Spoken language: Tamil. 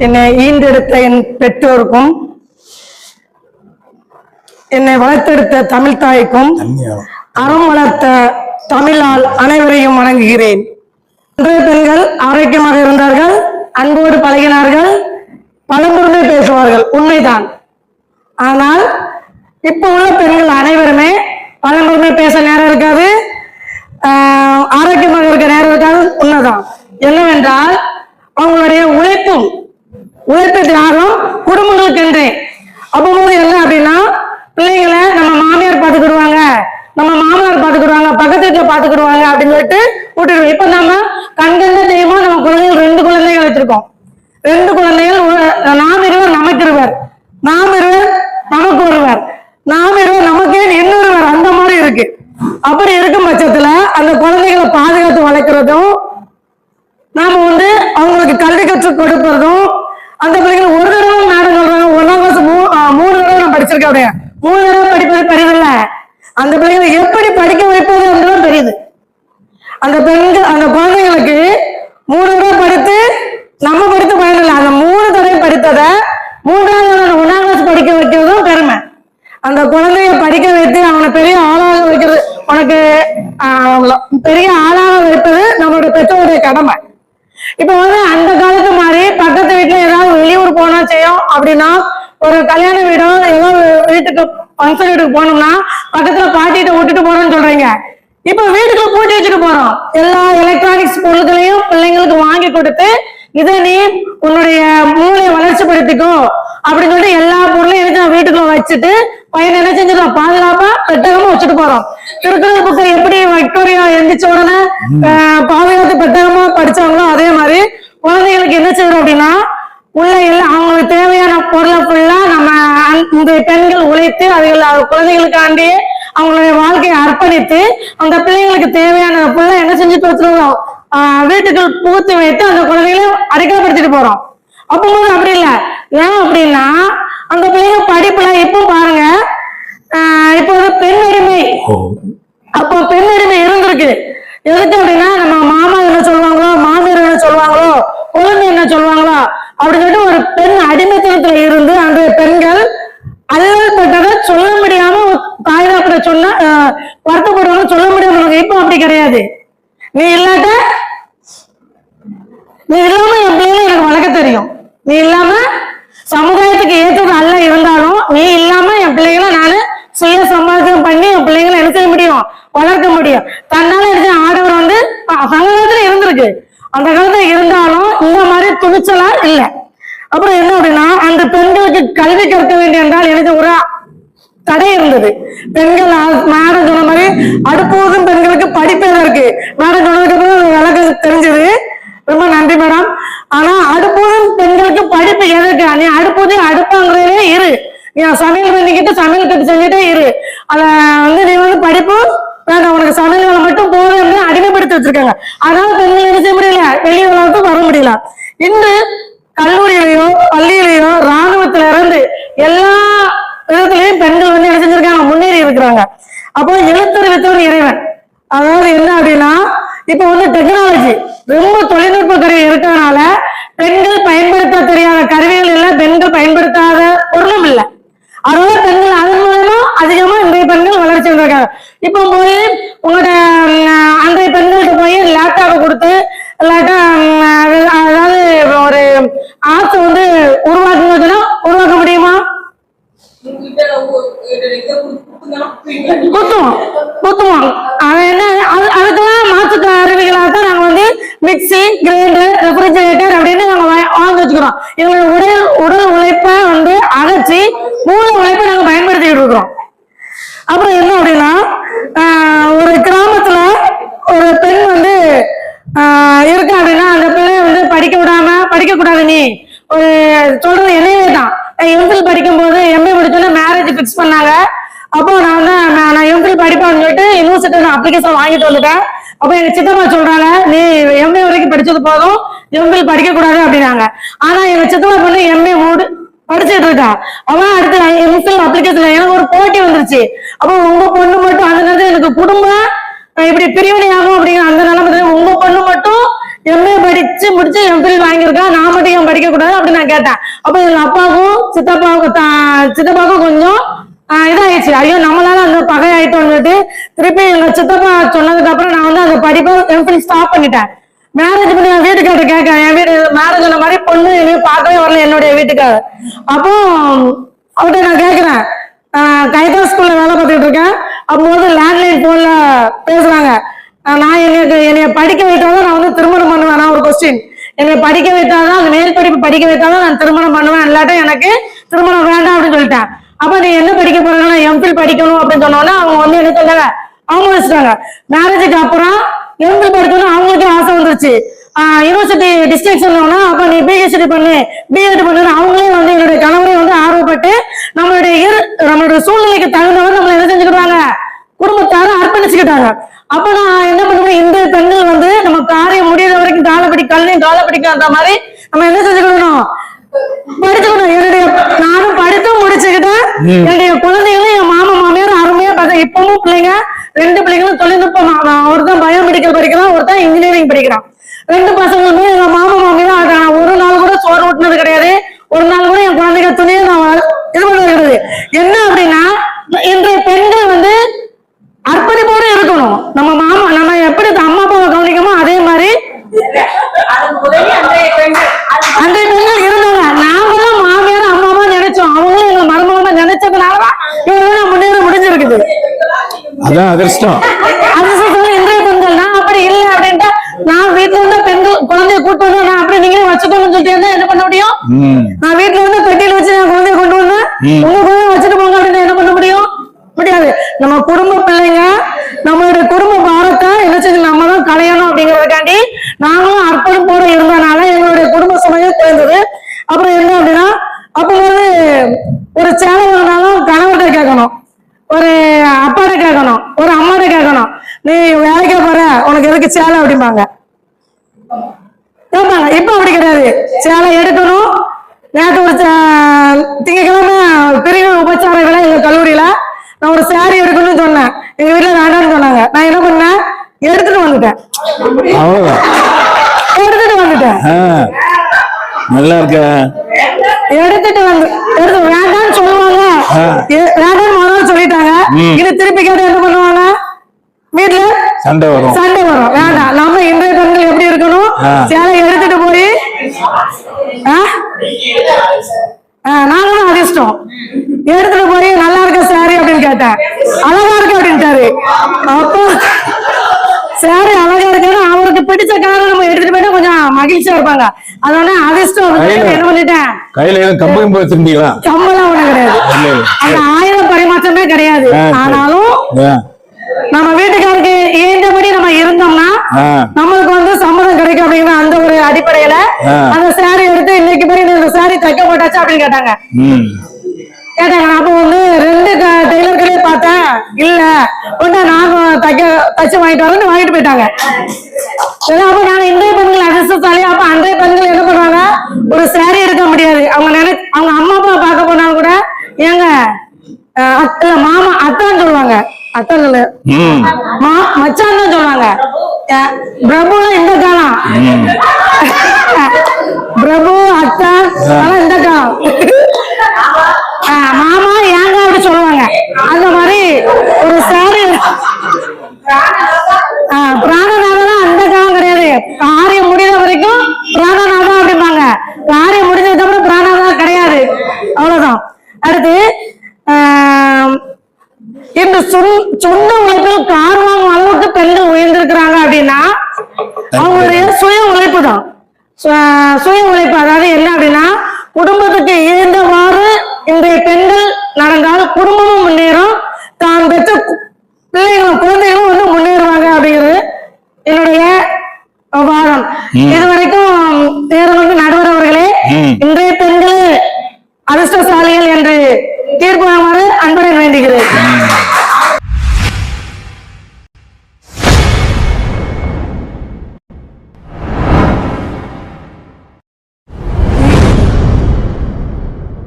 என்னை ஈண்டெடுத்த என் பெற்றோருக்கும் என்னை வளர்த்தெடுத்த தமிழ் தாய்க்கும் அறம் வளர்த்த தமிழால் அனைவரையும் வணங்குகிறேன். இன்றைய பெண்கள் ஆரோக்கியமாக இருந்தார்கள், அன்போடு பழகினார்கள், பலமுறை பேசுவார்கள், உண்மைதான். ஆனால் இப்ப உள்ள பெண்கள் அனைவருமே பலமுறை பேச நேரம் இருக்காது, ஆரோக்கியமாக இருக்க நேரம் இருக்காது. உண்மைதான். என்னவென்றால் அவங்களுடைய உழைப்பு தியாகம் குடும்பங்களுக்கென்றே. அப்போது என்ன அப்படின்னா, பிள்ளைங்களை நம்ம மாமியார் பாத்துக்கிடுவாங்க, நம்ம மாமனார் பாத்துக்கிடுவாங்க, பக்கத்து வீட்டுல பாத்துக்கிடுவாங்க அப்படின்னு சொல்லிட்டு விட்டுருவோம். இப்ப நம்ம கண்கண்ட தெய்வமா நம்ம குழந்தைகள் 2 குழந்தைகள் வச்சிருக்கோம். 2 குழந்தைகள், நாம் இருவர் நமக்கு இருவர், நாம் இருவர் நமக்கு ஒருவர், நாம் இருவர் நமக்கு இன்னொருவர், அந்த மாதிரி இருக்கு. அப்படி இருக்கும் பட்சத்துல அந்த குழந்தைகளை பாதுகாத்து வளர்க்கிறதும், நாம அவங்களுக்கு கல்வி கற்றுக் கொடுப்பதும், அந்த பிள்ளைகள் ஒரு தடவை நாடகம் சொல்றாங்க, 1ஆம் கிளாஸ் 3 தடவை நான் படிச்சிருக்கேன், அப்படியே 3 தடவை படிப்பது பெரியதில்ல. அந்த பிள்ளைகளை எப்படி படிக்க வைப்பது என்றுதான் தெரியுது. அந்த பெண்கள் அந்த குழந்தைங்களுக்கு 3 தடவை படித்து நம்ம படித்து பயனில்லை. அந்த 3 தடவை படித்ததை 3ஆம் 1ஆம் கிளாஸ் படிக்க வைக்கிறதும் பெருமை. அந்த குழந்தைய படிக்க வைத்து அவனை பெரிய ஆளாக வைக்கிறது, உனக்கு பெரிய ஆளாக வைப்பது நம்மளுடைய பெற்றோருடைய கடமை. இப்ப அந்த காலத்து மாதிரி பக்கத்து வீட்டுல ஏதாவது வெளியூர் போனா செய்யும் அப்படின்னா, ஒரு கல்யாண வீடோ ஏதோ வீட்டுக்கு ஃபங்க்ஷன் வீட்டுக்கு போனோம்னா பக்கத்துல பாட்டிகிட்ட விட்டுட்டு போறோம்னு சொல்றீங்க. இப்ப வீட்டுக்குள்ள பூட்டி வச்சுட்டு போறோம். எல்லா எலக்ட்ரானிக்ஸ் பொருட்களையும் பிள்ளைங்களுக்கு வாங்கி கொடுத்து, இதை நீ உன்னுடைய மூளையை வளர்ச்சிப்படுத்திக்கோ அப்படின்னு சொல்லிட்டு எல்லா பொருளையும் எனக்கு வீட்டுக்குள்ள வச்சுட்டு பையன் என்ன செஞ்சிடலாம், பாதுகாப்பா பெட்டகமா வச்சுட்டு போறோம். திருக்குறள் புக்கை எப்படி விக்டோரியா எந்திரிச்ச உடனே பாதுகாத்து பெட்டகமா படிச்சாங்களோ, அதே மாதிரி குழந்தைகளுக்கு என்ன செய்யறோம் அப்படின்னா, உள்ள எல்லாம் அவங்களுக்கு தேவையான பொருளை ஃபுல்லா நம்ம இந்த பெண்கள் உழைத்து அதுகள் குழந்தைகளுக்காண்டி அவங்களுடைய வாழ்க்கையை அர்ப்பணித்து அந்த பிள்ளைங்களுக்கு தேவையான ஃபுல்லா என்ன செஞ்சுட்டு வச்சிருக்கோம், வீட்டுக்குள் பூத்து வைத்து அந்த குழந்தைகளை அடைக்கப்படுத்திட்டு போறோம். அப்போது அப்படி இல்லை. ஏன் அப்படின்னா, அந்த பிள்ளைங்க படிப்புல இப்போ பாருங்க, இப்போ பெண் உரிமை, அப்போ பெண் உரிமை இருந்திருக்கு. எதுக்கு அப்படின்னா, நம்ம மாமா என்ன சொல்லுவாங்களோ, மாமியார் என்ன சொல்லுவாங்களோ, குழந்தை என்ன சொல்லுவாங்களோ அப்படின்னு சொல்லிட்டு ஒரு பெண் அடிமைத்தனத்துல இருந்து அந்த பெண்கள் அல்லப்பட்டதை சொல்ல முடியாம தாய்தாப்பட சொன்ன வருத்தப்படுவாங்க, சொல்ல முடியாம. இப்போ அப்படி கிடையாது. நீ இல்லாம என் பிள்ளைகளை எனக்கு வளர்க்க தெரியும், நீ இல்லாம சமுதாயத்துக்கு ஏற்றது அல்ல இருந்தாலும், நீ இல்லாம என் பிள்ளைகளை நானு சுய சம்பாதிக்கம் பண்ணி என் பிள்ளைகளை என்ன செய்ய முடியும், வளர்க்க முடியும். தன்னால எடுத்து ஆடவர் சங்கத்துல இருந்திருக்கு, அந்த காலத்துல இருந்தாலும் இந்த மாதிரி துணிச்சலா இல்லை. அப்புறம் என்ன அப்படின்னா, அந்த பெண்களுக்கு கல்வி கற்க வேண்டும் என்றால் எனக்கு ஒரு தடை இருந்தது. பெண்கள் மேடம் சொன்ன மாதிரி அடுப்போதும் பெண்களுக்கு படிப்பு இருக்கு. மேடம் சொன்னதுக்கு அப்புறம் விளக்கு தெரிஞ்சது, ரொம்ப நன்றி மேடம். ஆனா அடுப்போதும் பெண்களுக்கு படிப்பு எதற்கு, நீ அடுப்பாங்கிறதே இரு, நீ சமையல் பண்ணிக்கிட்டு சமையல் கட்டு செஞ்சுட்டே இரு. அத நீ படிப்பு வேண்டாம், உனக்கு சமையல் வேலை மட்டும் போதும் அடிமைப்படுத்தி வச்சிருக்காங்க. அதனால பெண்கள் என்ன செய்ய முடியல, வெளியே வளர்த்து வர முடியல. இன்று கல்லூரியிலையோ பள்ளியிலையோ இராணுவத்தில இருந்து எல்லா விதத்திலையும் பெண்கள் என்ன செஞ்சிருக்காங்க, முன்னேறி இருக்கிறாங்க. அப்போ எழுத்தறிவித்தவன் இறைவன். அதாவது என்ன அப்படின்னா, இப்ப டெக்னாலஜி ரொம்ப தொழில்நுட்ப கருவி இருக்கிறதுனால பெண்கள் பயன்படுத்த தெரியாத கருவிகள் இல்லை, பெண்கள் பயன்படுத்தாத பொருளும் இல்லை. அதனால பெண்கள் அதன் மூலமா அதிகமா இன்றைய பெண்கள் வளர்ச்சி வந்திருக்காங்க. இப்போ போய் உங்களோட அன்றைய பெண்கள்கிட்ட போய் லேப்டாப்பை கொடுத்து இல்லாட்டா அதாவது ஒரு ஆசை உருவாக்குனா உருவாக்க முடியுமா? குத்துவோம். அதுக்கெல்லாம் மாற்று கருவிகளாக தான் நாங்க மிக்சி, கிரைண்டர், ரெஃப்ரிஜரேட்டர் அப்படின்னு நாங்க வாங்கி வச்சுக்கிறோம். எங்களுடைய உடல் உழைப்பை அகற்றி மூளை உழைப்பை நாங்க பயன்படுத்திக்கிட்டு இருக்கிறோம். அப்புறம் என்ன அப்படின்னா, ஒரு கிராமத்துல ஒரு பெண் இருக்கு அப்படின்னா, அந்த பிள்ளைய படிக்க விடாம, படிக்க கூடாது நீ ஒரு சொல்றது என்னையே தான். எம்ஃபில் படிக்கும் போது எம்ஏ முடிச்சோன்னா மேரேஜ் பிக்ஸ் பண்ணாங்க. அப்போ நான் எம்ஃபில் படிப்பேன்னு சொல்லிட்டு யூனிவர்சிட்டி அப்ளிகேஷன் வாங்கிட்டு வந்துட்டேன். அப்போ எங்க சித்தப்பா சொல்றாங்க, நீ எம்ஏ வரைக்கும் படிச்சது போதும், எம்ஃபில் படிக்க கூடாது அப்படின்னாங்க. ஆனா எங்க சித்தப்பா பொண்ணு எம்ஏ படிச்சுட்டு இருக்கா. அவன் அடுத்து எம்ஃபில் அப்ளிகேஷன் எனக்கு ஒரு போட்டி வந்துருச்சு. அப்போ உங்க பொண்ணு மட்டும் அந்த நேரத்தில் எனக்கு குடும்பம் இப்படி பிரிவினை ஆகும் அப்படிங்கிற அந்த நிலைமை, உங்க பொண்ணு மட்டும் எம்ஏ படிச்சு முடிச்சு எம்பில் வாங்கியிருக்கா, நான் மட்டும் ஏன் படிக்க கூடாது அப்படின்னு நான் கேட்டேன். அப்ப எங்க அப்பாவுக்கும் சித்தப்பாவுக்கும் கொஞ்சம் இதாயிடுச்சு. ஐயோ நம்மளால அந்த பகை ஆயிட்டோம்னு சொல்லிட்டு திருப்பி எங்க சித்தப்பா சொன்னதுக்கு அப்புறம் நான் வந்து அந்த படிப்பை எம்பில் ஸ்டாப் பண்ணிட்டேன். மேரேஜ் பண்ணி என் வீட்டுக்காரர் கேட்க, என் வீடு மேரேஜ் ஆன மாதிரி பொண்ணு என்னையும் பார்க்கவே வரல என்னுடைய வீட்டுக்காரர். அப்போ அவர்கிட்ட நான் கேட்கிறேன், கைதா ஸ்கூல்ல வேலை பார்த்துட்டு இருக்கேன். அப்போது லேண்ட்லைன் போன்ல பேசுறாங்க, நான் என்னைய படிக்க வைத்தாதான் நான் வந்து திருமணம் பண்ணுவேன். நான் ஒரு கொஸ்டின், என்னை படிக்க வைத்தாதான், அந்த மேல் படிப்பு படிக்க வைத்தாதான் நான் திருமணம் பண்ணுவேன், இல்லாட்ட எனக்கு திருமணம் வேண்டாம் அப்படின்னு சொல்லிட்டேன். அப்ப நீ என்ன படிக்க போறீங்கன்னா எம்பில் படிக்கணும் அப்படின்னு சொன்னோன்னா அவங்க வந்து என்ன சொன்னாங்க, அவங்க வச்சுட்டாங்க. மேரேஜுக்கு அப்புறம் எம்பில் படிக்கணும் அவங்களுக்கே ஆசை வந்துருச்சு. யூனிவர்சிட்டி டிஸ்டிங்ஷன், அப்ப நீ பிஹெச்டி பண்ணு, பிஎட் பண்ணு. அவங்களே வந்து என்னுடைய கணவரை வந்து ஆர்வப்பட்டு நம்மளுடைய சூழ்நிலைக்கு தகுந்தவரை நம்மளை என்ன செஞ்சுக்கிட்டாங்க, குடும்பத்தார அர்ப்பணிச்சுக்கிட்டாங்க. அப்ப நான் என்ன பண்ணுவேன், இந்த பெண்கள் வந்து நம்ம காரியம் முடியாத வரைக்கும் கல்லையும் காலை பிடிக்காத மாதிரி நம்ம என்ன செஞ்சுக்கணும், படிச்சுக்கணும். நானும் படித்தும் முடிச்சுக்கிட்டேன். என்னுடைய குழந்தைகளும் என் மாமா மாமியாரும் அருமையா பார்த்தேன். இப்பவும் பிள்ளைங்க 2 பிள்ளைங்களும் தொழில்நுட்பம், ஒருத்தன் பயோமெடிக்கல் படிக்கிறான், ஒருத்தன் இன்ஜினியரிங் படிக்கிறான். 2 பசங்களுமே எங்க மாமா மாமியாரும் ஒரு நாள் கூட சோறு ஊட்டினது கிடையாது. ஒரு நாள் கூட என் குழந்தைங்க துணியை நான் இது பண்ணது கிடையாது. என்ன அப்படின்னா, இன்றைய பெண்கள் வந்து அர்ப்பணிப்போடு இருக்கணும். நம்ம எப்படி அம்மா அப்பாவை கவனிக்கமோ அதே மாதிரி அந்த பெண்கள் இருந்தாங்க. நாங்களும் மாமியார் அம்மாவா நினைச்சோம், அவங்களும் எங்க மருமகமா நினைச்சதுனாலதான் இவங்க முன்னேற முடிஞ்சிருக்குது. அதான் அதிர்ஷ்டம். இன்றைய பெண்கள் நான் அப்படி இல்லை அப்படின்ட்டு நான் வீட்டுல இருந்து பெண்கள் குழந்தைய கூட்டு வந்து நான் அப்படி நீங்களே வச்சுக்கோன்னு சொல்லிட்டு என்ன பண்ண முடியும்? நான் வீட்டுல வந்து பெட்டியில வச்சு என் குழந்தைய கொண்டு வந்தேன், உங்க குழந்தை வச்சுட்டு போங்க அப்படின்னு என்ன பண்ண முடியும்? முடியாது. நம்ம குடும்ப பிள்ளைங்க, நம்மளுடைய குடும்ப பாரத்தை என்ன செய்ய நம்ம தான் களையணும் அப்படிங்கறதுக்காண்டி நாங்களும் அர்ப்பணிப்போட இருந்தனால எங்களுடைய குடும்ப சுமையும் குறைந்தது. அப்புறம் என்ன அப்படின்னா, அப்ப வந்து ஒரு சேலை வாங்கினாலும் கணவர்கிட்ட கேட்கணும், ஒரு அப்பாட்ட கேட்கணும், ஒரு அம்மாட்ட கேட்கணும். நீ வேலைக்கே போற, உனக்கு எதுக்கு சேலை அப்படிம்பாங்க. இப்ப அப்படி கிடையாது. சேலை எடுக்கணும். நேற்று ஒரு திங்கக்கிழமை பிரிவு உபச்சார விலை எங்க கல்லூரியில நான் ஒரு சாரி எடுக்கணும்னு சொன்னேன். எங்க வீட்டுல வேண்டாம்னு சொன்னாங்க. நான் என்ன பண்ணேன், எடுத்துட்டு வந்துட்டேன். நல்லா இருக்க. எடுத்து வேண்டாம்னு சொல்லுவாங்க, வேண்டாம்னு முதல்ல சொல்லிட்டாங்க. இது திருப்பி கேட்டு என்ன பண்ணுவாங்க, வீட்டுல சண்டை வரும். வேண்டாம், நம்ம இன்றைய பெண்கள் எப்படி இருக்கணும், சேலை எடுத்துட்டு போய் நாங்களும் அதிர்ஷ்டம் எடுத்துட்டு போய் நல்லா இருக்க சாரி அப்படின்னு கேட்டேன். அழகா இருக்கு அப்படின்ட்டாரு. அப்போ சாரி அழகா இருக்குன்னு அவருக்கு பிடிச்ச கலர் நம்ம எடுத்துட்டு போயிட்டா கொஞ்சம் மகிழ்ச்சியா இருப்பாங்க. அதனால அதிர்ஷ்டம் என்ன பண்ணிட்டேன், கையில கம்பளம் வச்சிருந்தீங்களா? கம்பளம் ஒண்ணு கிடையாது, அந்த 1000 பரிமாற்றமே கிடையாது. ஆனாலும் நம்ம வீட்டுக்காருக்கு ஏந்தபடி நம்ம இருந்தோம்னா நம்மளுக்கு வந்து சம்மதம் கிடைக்கும் அப்படிங்கிற அந்த ஒரு அடிப்படையில அந்த சாரி எடுத்து இன்னைக்கு போய் இந்த சாரி தைக்க போட்டாச்சு அப்படின்னு கேட்டாங்க. அப்ப வந்து 2 டெய்லர்களே பார்த்தேன், இல்ல ஒண்ணு நாங்க தச்சு வாங்கிட்டு வரோம்னு வாங்கிட்டு போயிட்டாங்க. அப்ப நாங்க இன்றைய பெண்கள் அதிர்ஷ்டசாலி. அப்ப அன்றைய பெண்கள் என்ன பண்ணுவாங்க, ஒரு சாரி எடுக்க முடியாது. அவங்க அம்மா அப்பா பார்க்க போனாலும் கூட ஏங்க மாமா அத்தான் சொல்லுவாங்க, அத்தான் சொல்லு மச்சான் தான் சொல்லுவாங்க. பிரபுலாம் இந்த காலம், பிரபு அத்தான் இந்த காலம், மாமா ஏங்க அப்படி சொல்லுவாங்க. அந்த மாதிரி ஒரு சாரி பிராணநாதம் அந்த காலம் கிடையாது. காரியம் முடிந்த வரைக்கும் பிராணநாதம் அப்படிம்பாங்க. காரியம் முடிஞ்சதுக்கு அப்புறம் பிராணநாதம் கிடையாது, அவ்வளவுதான். அடுத்து இந்த சொந்த உழைப்பில் கார் வாங்கும் அளவுக்கு பெண்கள் உயர்ந்திருக்கிறாங்க அப்படின்னா அவங்களுடைய சுய உழைப்பு தான். சுய உழைப்பு அதாவது என்ன அப்படின்னா, குடும்பத்துக்கு இயந்தவாறு இன்றைய பெண்கள் நடந்தால் குடும்பமும் முன்னேறும், தான் பெற்ற குழந்தைகளும் வந்து முன்னேறுவாங்க அப்படிங்கிறது என்னுடைய வாதம். இதுவரைக்கும் நேரம் வந்து நடுவர் அவர்களே, இன்றைய பெண்கள் அதிர்ஷ்டசாலிகள் என்று தீர்ப்பு அன்புடன் வேண்டுகிறேன்.